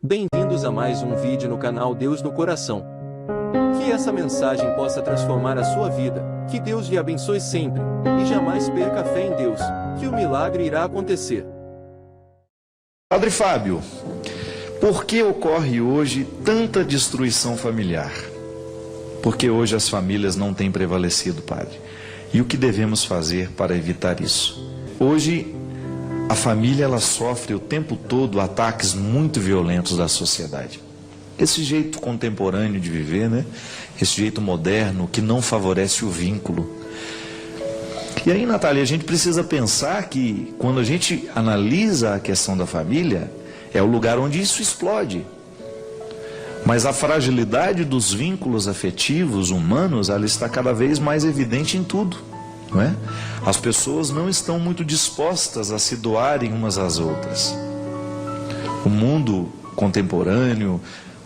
Bem-vindos a mais um vídeo no canal Deus no Coração. Que essa mensagem possa transformar a sua vida, que Deus lhe abençoe sempre, e jamais perca a fé em Deus, que o milagre irá acontecer. Padre Fábio, por que ocorre hoje tanta destruição familiar? Porque hoje as famílias não têm prevalecido, Padre. E o que devemos fazer para evitar isso? Hoje, a família ela sofre o tempo todo ataques muito violentos da sociedade. Esse jeito contemporâneo de viver, né? Esse jeito moderno que não favorece o vínculo. E aí, Natália, a gente precisa pensar que quando a gente analisa a questão da família, é o lugar onde isso explode. Mas a fragilidade dos vínculos afetivos humanos, ela está cada vez mais evidente em tudo, não é? As pessoas não estão muito dispostas a se doarem umas às outras. O mundo contemporâneo,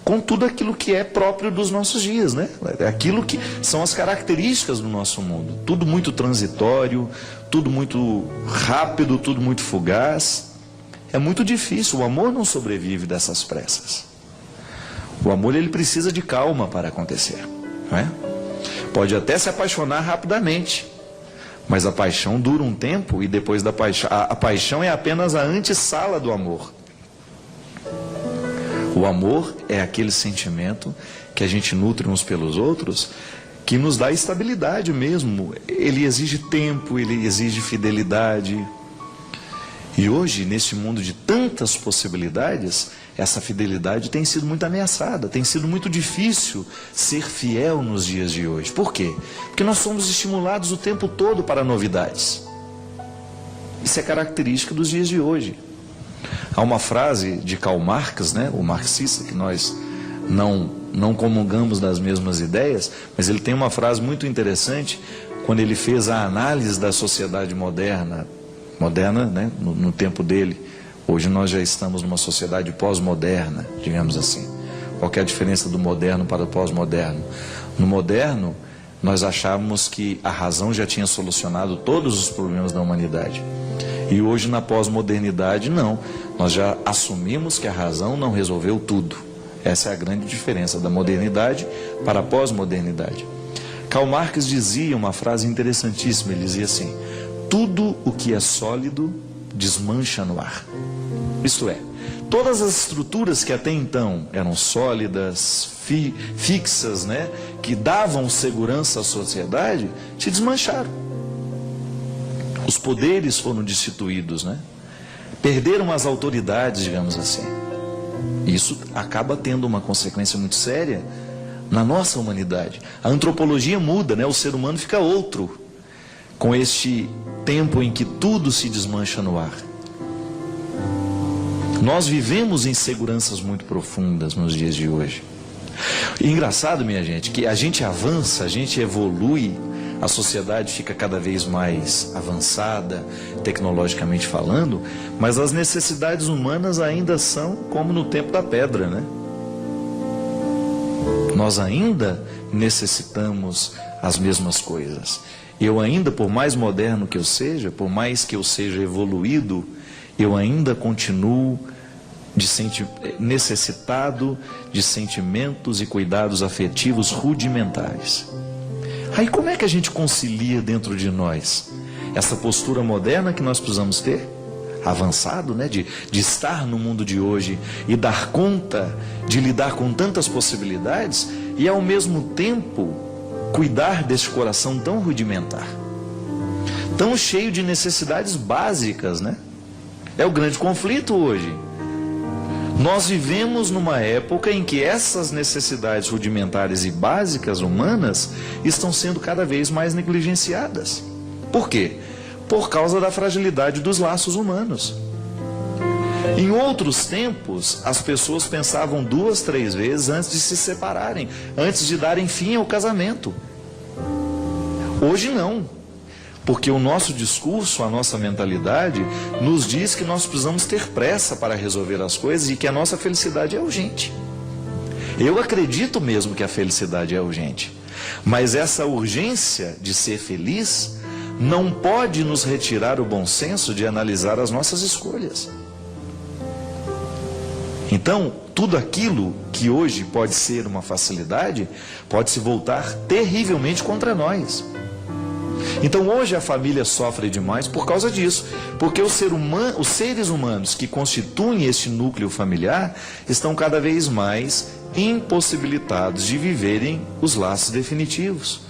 com tudo aquilo que é próprio dos nossos dias, né? Aquilo que são as características do nosso mundo. Tudo muito transitório, tudo muito rápido, tudo muito fugaz. É muito difícil, o amor não sobrevive dessas pressas. O amor ele precisa de calma para acontecer, não é? Pode até se apaixonar rapidamente, mas a paixão dura um tempo e depois da paixão, a paixão é apenas a antessala do amor. O amor é aquele sentimento que a gente nutre uns pelos outros, que nos dá estabilidade mesmo. Ele exige tempo, ele exige fidelidade. E hoje, nesse mundo de tantas possibilidades, essa fidelidade tem sido muito ameaçada, tem sido muito difícil ser fiel nos dias de hoje. Por quê? Porque nós somos estimulados o tempo todo para novidades. Isso é característica dos dias de hoje. Há uma frase de Karl Marx, né, o marxista, que nós não comungamos das mesmas ideias, mas ele tem uma frase muito interessante, quando ele fez a análise da sociedade moderna, né, no tempo dele. Hoje nós já estamos numa sociedade pós-moderna, digamos assim. Qual que é a diferença do moderno para o pós-moderno? No moderno, nós achávamos que a razão já tinha solucionado todos os problemas da humanidade. E hoje, na pós-modernidade, não. Nós já assumimos que a razão não resolveu tudo. Essa é a grande diferença da modernidade para a pós-modernidade. Karl Marx dizia uma frase interessantíssima, ele dizia assim: tudo o que é sólido desmancha no ar. Isto é, todas as estruturas que até então eram sólidas, fixas, né, que davam segurança à sociedade, se desmancharam. Os poderes foram destituídos, né? Perderam as autoridades, digamos assim. Isso acaba tendo uma consequência muito séria na nossa humanidade. A antropologia muda, né? O ser humano fica outro com este tempo em que tudo se desmancha no ar. Nós vivemos inseguranças muito profundas nos dias de hoje. E engraçado, minha gente, que a gente avança, a gente evolui, a sociedade fica cada vez mais avançada, tecnologicamente falando, mas as necessidades humanas ainda são como no tempo da pedra, né? Nós ainda necessitamos as mesmas coisas. Eu ainda, por mais moderno que eu seja, por mais que eu seja evoluído, eu ainda continuo necessitado de sentimentos e cuidados afetivos rudimentares. Aí como é que a gente concilia dentro de nós essa postura moderna que nós precisamos ter, avançado, né, de estar no mundo de hoje e dar conta de lidar com tantas possibilidades e ao mesmo tempo cuidar desse coração tão rudimentar, tão cheio de necessidades básicas, né? É o grande conflito hoje. Nós vivemos numa época em que essas necessidades rudimentares e básicas humanas estão sendo cada vez mais negligenciadas. Por quê? Por causa da fragilidade dos laços humanos. Em outros tempos, as pessoas pensavam 2, 3 vezes antes de se separarem, antes de darem fim ao casamento. Hoje não. Porque o nosso discurso, a nossa mentalidade, nos diz que nós precisamos ter pressa para resolver as coisas e que a nossa felicidade é urgente. Eu acredito mesmo que a felicidade é urgente. Mas essa urgência de ser feliz não pode nos retirar o bom senso de analisar as nossas escolhas. Então, tudo aquilo que hoje pode ser uma facilidade, pode se voltar terrivelmente contra nós. Então hoje a família sofre demais por causa disso, porque os seres humanos que constituem este núcleo familiar estão cada vez mais impossibilitados de viverem os laços definitivos.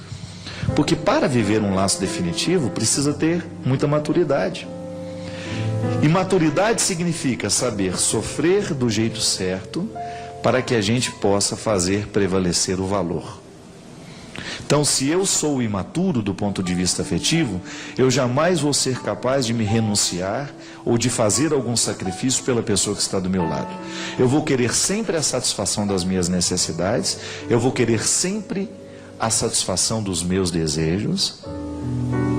Porque para viver um laço definitivo precisa ter muita maturidade. E maturidade significa saber sofrer do jeito certo para que a gente possa fazer prevalecer o valor. Então, se eu sou imaturo do ponto de vista afetivo, eu jamais vou ser capaz de me renunciar ou de fazer algum sacrifício pela pessoa que está do meu lado. Eu vou querer sempre a satisfação das minhas necessidades, eu vou querer sempre a satisfação dos meus desejos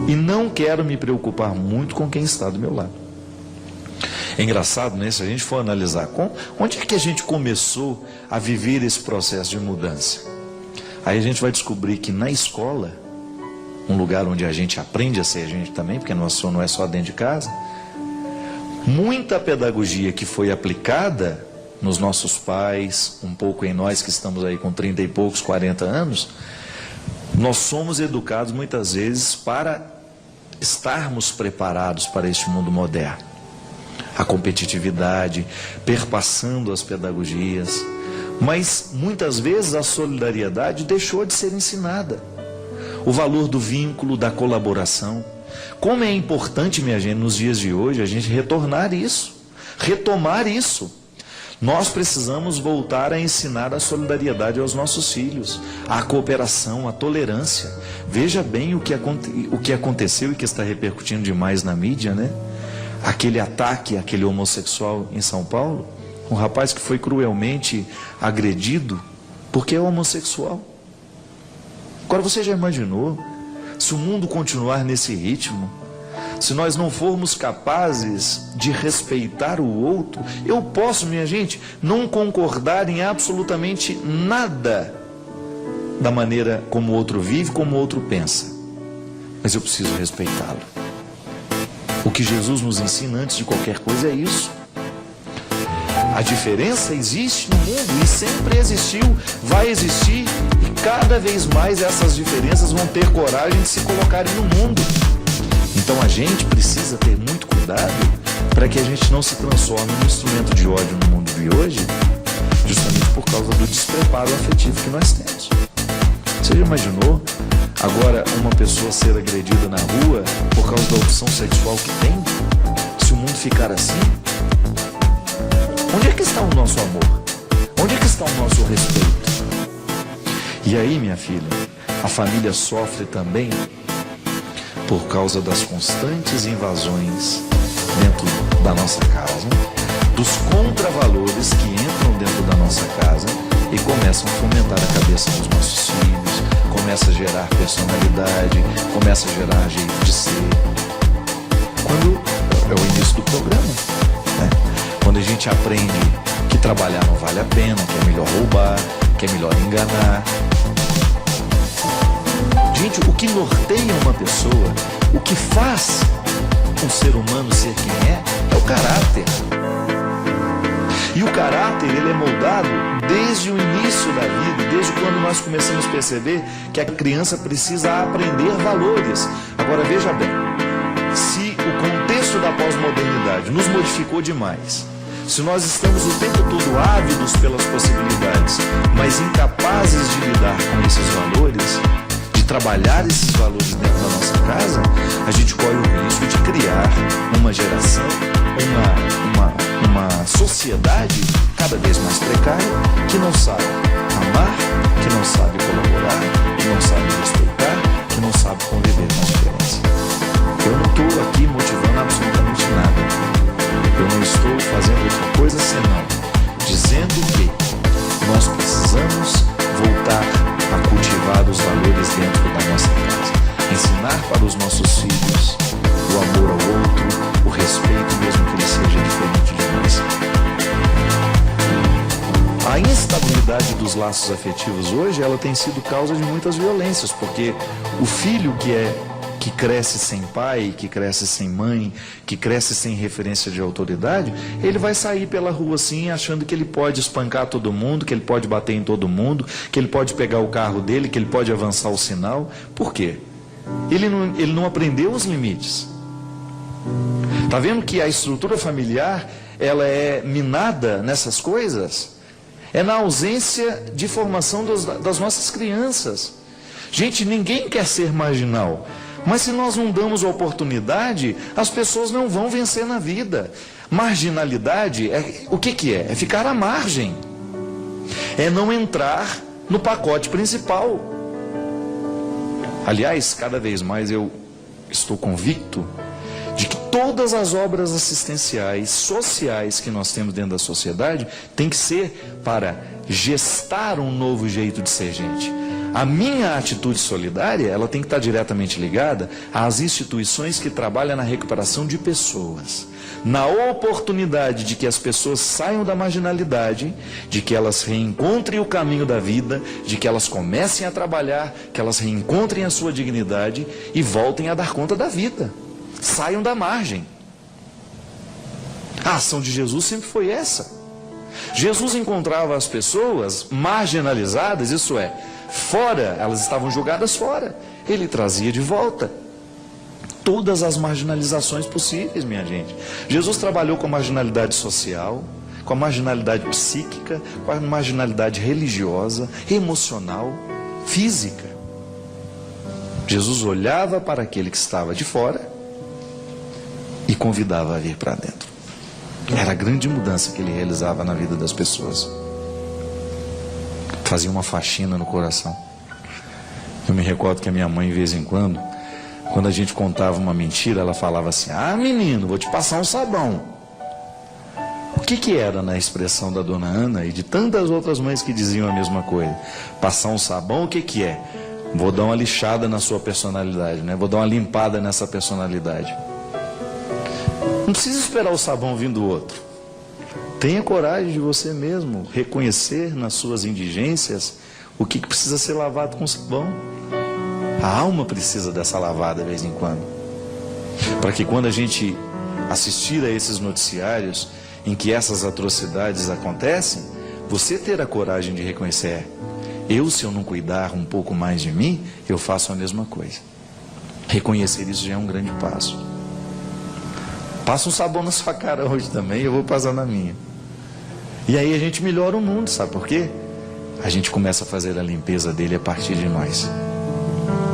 e não quero me preocupar muito com quem está do meu lado. É engraçado, né? Se a gente for analisar, onde é que a gente começou a viver esse processo de mudança? Aí a gente vai descobrir que na escola, um lugar onde a gente aprende a ser a gente também, porque não é só dentro de casa, muita pedagogia que foi aplicada nos nossos pais, um pouco em nós que estamos aí com 30 e poucos, 40 anos, nós somos educados muitas vezes para estarmos preparados para este mundo moderno. A competitividade, perpassando as pedagogias. Mas muitas vezes a solidariedade deixou de ser ensinada. O valor do vínculo, da colaboração. Como é importante, minha gente, nos dias de hoje, a gente retomar isso. Nós precisamos voltar a ensinar a solidariedade aos nossos filhos, a cooperação, a tolerância. Veja bem o que aconteceu e que está repercutindo demais na mídia, né? Aquele ataque, aquele homossexual em São Paulo. Um rapaz que foi cruelmente agredido porque é homossexual. Agora você já imaginou se o mundo continuar nesse ritmo? Se nós não formos capazes de respeitar o outro, eu posso, minha gente, não concordar em absolutamente nada da maneira como o outro vive, como o outro pensa. Mas eu preciso respeitá-lo. O que Jesus nos ensina antes de qualquer coisa é isso. A diferença existe no mundo e sempre existiu, vai existir, e cada vez mais essas diferenças vão ter coragem de se colocarem no mundo. Então a gente precisa ter muito cuidado para que a gente não se transforme num instrumento de ódio no mundo de hoje, justamente por causa do despreparo afetivo que nós temos. Você já imaginou agora uma pessoa ser agredida na rua por causa da opção sexual que tem? Se o mundo ficar assim? Onde é que está o nosso amor? Onde é que está o nosso respeito? E aí, minha filha, a família sofre também por causa das constantes invasões dentro da nossa casa, dos contravalores que entram dentro da nossa casa e começam a fomentar a cabeça dos nossos filhos, começa a gerar personalidade, começa a gerar jeito de ser. Quando é o início do programa, né? Quando a gente aprende que trabalhar não vale a pena, que é melhor roubar, que é melhor enganar. Gente, o que norteia uma pessoa, o que faz um ser humano ser quem é o caráter. E o caráter, ele é moldado desde o início da vida, desde quando nós começamos a perceber que a criança precisa aprender valores. Agora veja bem, se o contexto da pós-modernidade nos modificou demais, se nós estamos o tempo todo ávidos pelas possibilidades, mas incapazes de lidar com esses valores, de trabalhar esses valores dentro da nossa casa, a gente corre o risco de criar uma geração, uma sociedade cada vez mais precária, que não sabe amar, que não sabe colaborar, que não sabe respeitar, que não sabe conviver com a diferença. Eu não estou aqui motivando absolutamente nada. Eu não estou fazendo outra coisa senão dizendo que nós precisamos voltar a cultivar os valores dentro da nossa casa. Ensinar para os nossos filhos o amor ao outro, o respeito, mesmo que ele seja diferente de nós. A instabilidade dos laços afetivos hoje, ela tem sido causa de muitas violências, porque o filho que cresce sem pai, que cresce sem mãe, que cresce sem referência de autoridade, ele vai sair pela rua assim, achando que ele pode espancar todo mundo, que ele pode bater em todo mundo, que ele pode pegar o carro dele, que ele pode avançar o sinal. Por quê? Ele não aprendeu os limites. Está vendo que a estrutura familiar, ela é minada nessas coisas? É na ausência de formação das nossas crianças. Gente, ninguém quer ser marginal. Mas se nós não damos a oportunidade, as pessoas não vão vencer na vida. Marginalidade, o que é? É ficar à margem. É não entrar no pacote principal. Aliás, cada vez mais eu estou convicto de que todas as obras assistenciais, sociais que nós temos dentro da sociedade, tem que ser para gestar um novo jeito de ser gente. A minha atitude solidária, ela tem que estar diretamente ligada às instituições que trabalham na recuperação de pessoas. Na oportunidade de que as pessoas saiam da marginalidade, de que elas reencontrem o caminho da vida, de que elas comecem a trabalhar, que elas reencontrem a sua dignidade e voltem a dar conta da vida. Saiam da margem. A ação de Jesus sempre foi essa. Jesus encontrava as pessoas marginalizadas, isso é, fora, elas estavam jogadas fora. Ele trazia de volta todas as marginalizações possíveis, minha gente. Jesus trabalhou com a marginalidade social, com a marginalidade psíquica, com a marginalidade religiosa, emocional, física. Jesus olhava para aquele que estava de fora e convidava a vir para dentro. Era a grande mudança que ele realizava na vida das pessoas. Fazia uma faxina no coração. Eu me recordo que a minha mãe, de vez em quando a gente contava uma mentira, ela falava assim: ah, menino, vou te passar um sabão. O que era na expressão da dona Ana e de tantas outras mães que diziam a mesma coisa? Passar um sabão, o que é? Vou dar uma lixada na sua personalidade, né? Vou dar uma limpada nessa personalidade. Não precisa esperar o sabão vir do outro. Tenha coragem de você mesmo reconhecer nas suas indigências o que precisa ser lavado com sabão. A alma precisa dessa lavada de vez em quando. Para que quando a gente assistir a esses noticiários em que essas atrocidades acontecem, você ter a coragem de reconhecer: se eu não cuidar um pouco mais de mim, eu faço a mesma coisa. Reconhecer isso já é um grande passo. Passa um sabão na sua cara hoje também, eu vou passar na minha. E aí a gente melhora o mundo, sabe por quê? A gente começa a fazer a limpeza dele a partir de nós.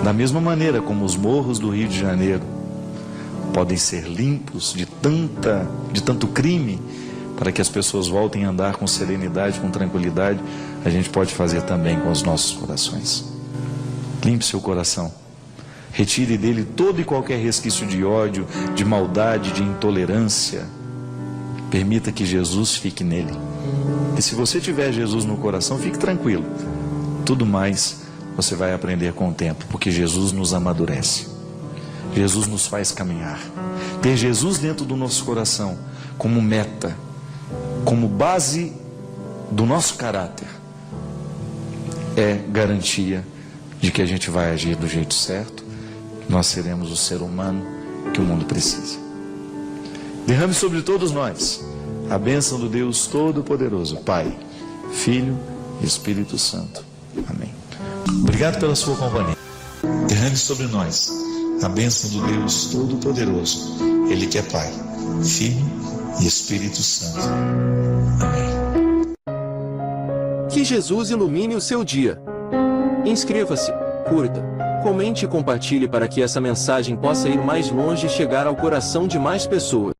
Da mesma maneira como os morros do Rio de Janeiro podem ser limpos de tanto crime, para que as pessoas voltem a andar com serenidade, com tranquilidade, a gente pode fazer também com os nossos corações. Limpe seu coração. Retire dele todo e qualquer resquício de ódio, de maldade, de intolerância. Permita que Jesus fique nele. E se você tiver Jesus no coração, fique tranquilo. Tudo mais você vai aprender com o tempo, porque Jesus nos amadurece. Jesus nos faz caminhar. Ter Jesus dentro do nosso coração como meta, como base do nosso caráter, é garantia de que a gente vai agir do jeito certo. Nós seremos o ser humano que o mundo precisa. Derrame sobre todos nós a bênção do Deus Todo-Poderoso, Pai, Filho e Espírito Santo. Amém. Obrigado pela sua companhia. Derrame sobre nós a bênção do Deus Todo-Poderoso, Ele que é Pai, Filho e Espírito Santo. Amém. Que Jesus ilumine o seu dia. Inscreva-se, curta, comente e compartilhe para que essa mensagem possa ir mais longe e chegar ao coração de mais pessoas.